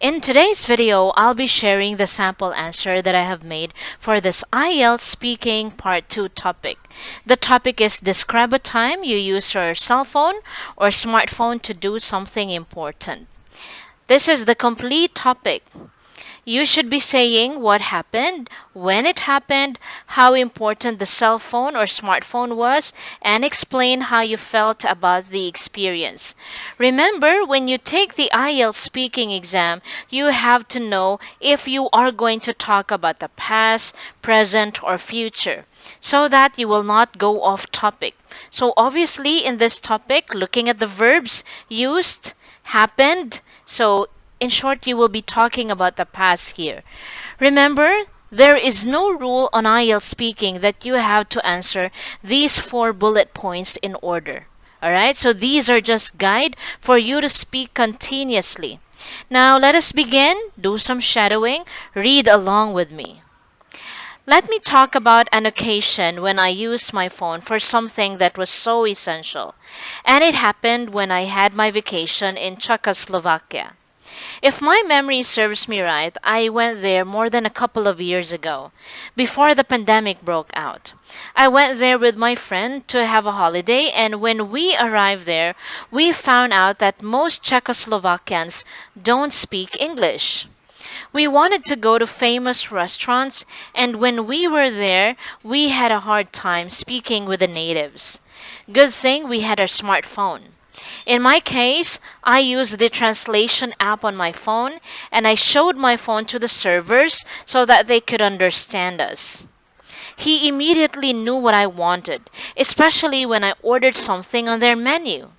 In today's video, I'll be sharing the sample answer that I have made for this IELTS speaking part 2 topic. The topic is describe a time you used your cell phone or smartphone to do something important. This is the complete topic. You should be saying what happened, when it happened, how important the cell phone or smartphone was, and explain how you felt about the experience. Remember, when you take the IELTS speaking exam, you have to know if you are going to talk about the past, present, or future, so that you will not go off topic. So obviously in this topic, looking at the verbs used, happened, so in short, you will be talking about the past here. Remember, there is no rule on IELTS speaking that you have to answer these 4 bullet points in order. Alright, so these are just guide for you to speak continuously. Now let us begin. Do some shadowing. Read along with me. Let me talk about an occasion when I used my phone for something that was so essential. And it happened when I had my vacation in Czechoslovakia. If my memory serves me right, I went there more than a couple of years ago, before the pandemic broke out. I went there with my friend to have a holiday, and when we arrived there, we found out that most Czechoslovakians don't speak English. We wanted to go to famous restaurants, and when we were there, we had a hard time speaking with the natives. Good thing we had our smartphone. In my case, I used the translation app on my phone, and I showed my phone to the servers so that they could understand us. He immediately knew what I wanted, especially when I ordered something on their menu.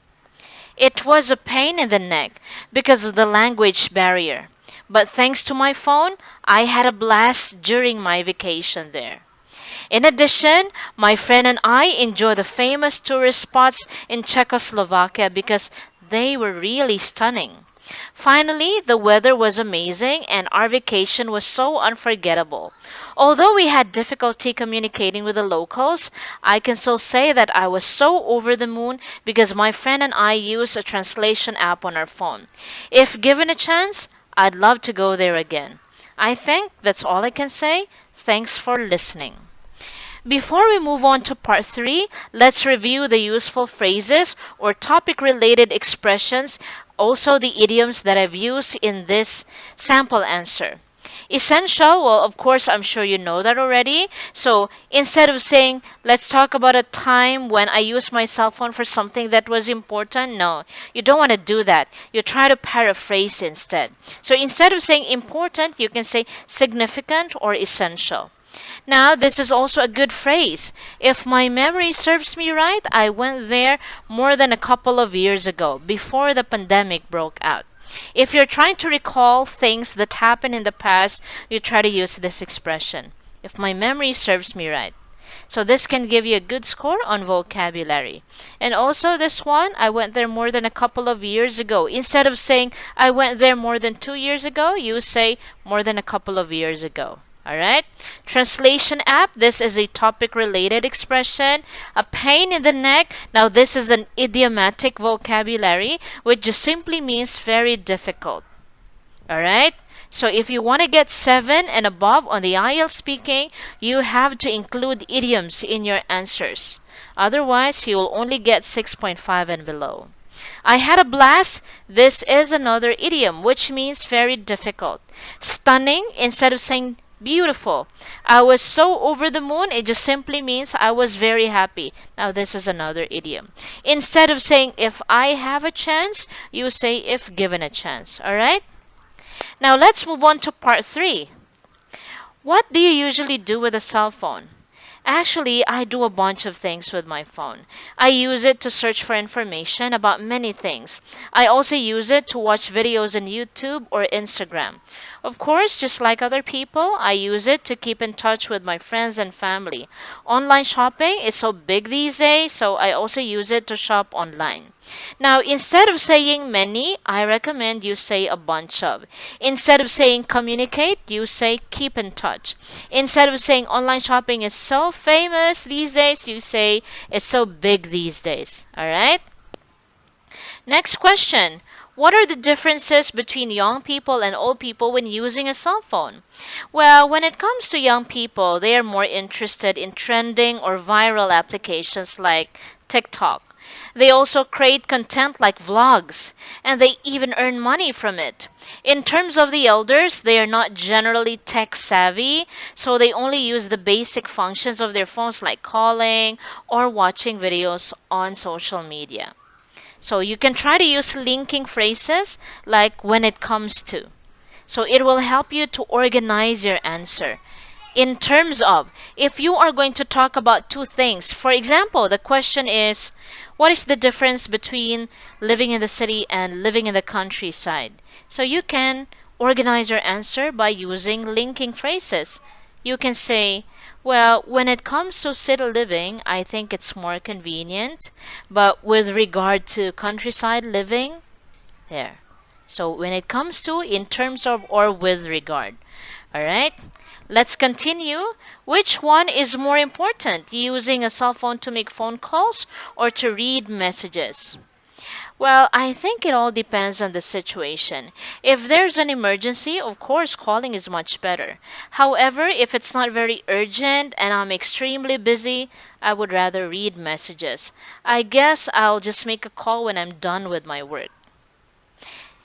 It was a pain in the neck because of the language barrier, but thanks to my phone, I had a blast during my vacation there. In addition, my friend and I enjoy the famous tourist spots in Czechoslovakia because they were really stunning. Finally, the weather was amazing and our vacation was so unforgettable. Although we had difficulty communicating with the locals, I can still say that I was so over the moon because my friend and I used a translation app on our phone. If given a chance, I'd love to go there again. I think that's all I can say. Thanks for listening. Before we move on to part 3, let's review the useful phrases or topic-related expressions, also the idioms that I've used in this sample answer. Essential, well, of course, I'm sure you know that already. So instead of saying, let's talk about a time when I used my cell phone for something that was important, no, you don't want to do that. You try to paraphrase instead. So instead of saying important, you can say significant or essential. Now, this is also a good phrase. If my memory serves me right, I went there more than a couple of years ago, before the pandemic broke out. If you're trying to recall things that happened in the past, you try to use this expression. If my memory serves me right. So this can give you a good score on vocabulary. And also this one, I went there more than a couple of years ago. Instead of saying, I went there more than 2 years ago, you say more than a couple of years ago. Alright? Translation app, this is a topic related expression. A pain in the neck, now this is an idiomatic vocabulary which just simply means very difficult. Alright? So if you want to get 7 and above on the IELTS speaking, you have to include idioms in your answers. Otherwise, you will only get 6.5 and below. I had a blast. This is another idiom which means very difficult. Stunning, instead of saying beautiful. I was so over the moon, it just simply means I was very happy. Now this is another idiom. Instead of saying if I have a chance, you say if given a chance. Alright? Now let's move on to part 3. What do you usually do with a cell phone? Actually, I do a bunch of things with my phone. I use it to search for information about many things. I also use it to watch videos on YouTube or Instagram. Of course, just like other people, I use it to keep in touch with my friends and family. Online shopping is so big these days, so I also use it to shop online. Now, instead of saying many, I recommend you say a bunch of. Instead of saying communicate, you say keep in touch. Instead of saying online shopping is so famous these days, you say it's so big these days. Alright? Next question. What are the differences between young people and old people when using a cell phone? Well, when it comes to young people, they are more interested in trending or viral applications like TikTok. They also create content like vlogs, and they even earn money from it. In terms of the elders, they are not generally tech savvy, so they only use the basic functions of their phones like calling or watching videos on social media. So you can try to use linking phrases like when it comes to. So it will help you to organize your answer. In terms of, if you are going to talk about two things, for example, the question is, what is the difference between living in the city and living in the countryside? So you can organize your answer by using linking phrases. You can say, well, when it comes to city living, I think it's more convenient, but with regard to countryside living, there. So when it comes to, in terms of, or with regard. All right? Let's continue. Which one is more important, using a cell phone to make phone calls or to read messages? Well, I think it all depends on the situation. If there's an emergency, of course, calling is much better. However, if it's not very urgent and I'm extremely busy, I would rather read messages. I guess I'll just make a call when I'm done with my work.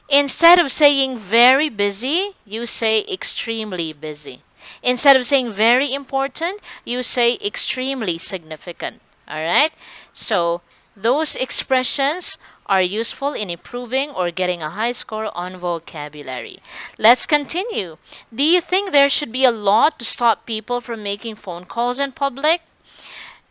Instead of saying very busy, you say extremely busy. Instead of saying very important, you say extremely significant. Alright? So, those expressions are useful in improving or getting a high score on vocabulary. Let's continue. Do you think there should be a law to stop people from making phone calls in public?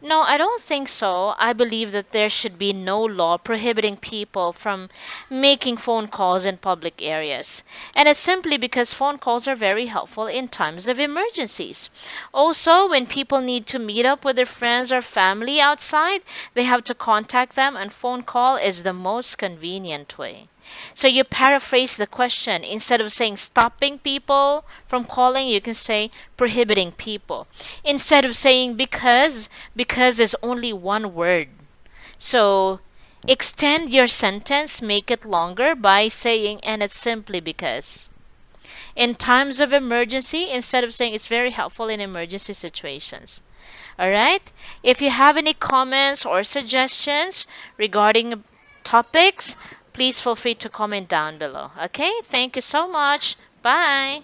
No, I don't think so. I believe that there should be no law prohibiting people from making phone calls in public areas. And it's simply because phone calls are very helpful in times of emergencies. Also, when people need to meet up with their friends or family outside, they have to contact them, and phone call is the most convenient way. So you paraphrase the question. Instead of saying stopping people from calling, you can say prohibiting people. Instead of saying because is only one word. So extend your sentence, make it longer by saying, and it's simply because. In times of emergency, instead of saying, it's very helpful in emergency situations. Alright? If you have any comments or suggestions regarding topics, please feel free to comment down below. Okay? Thank you so much. Bye.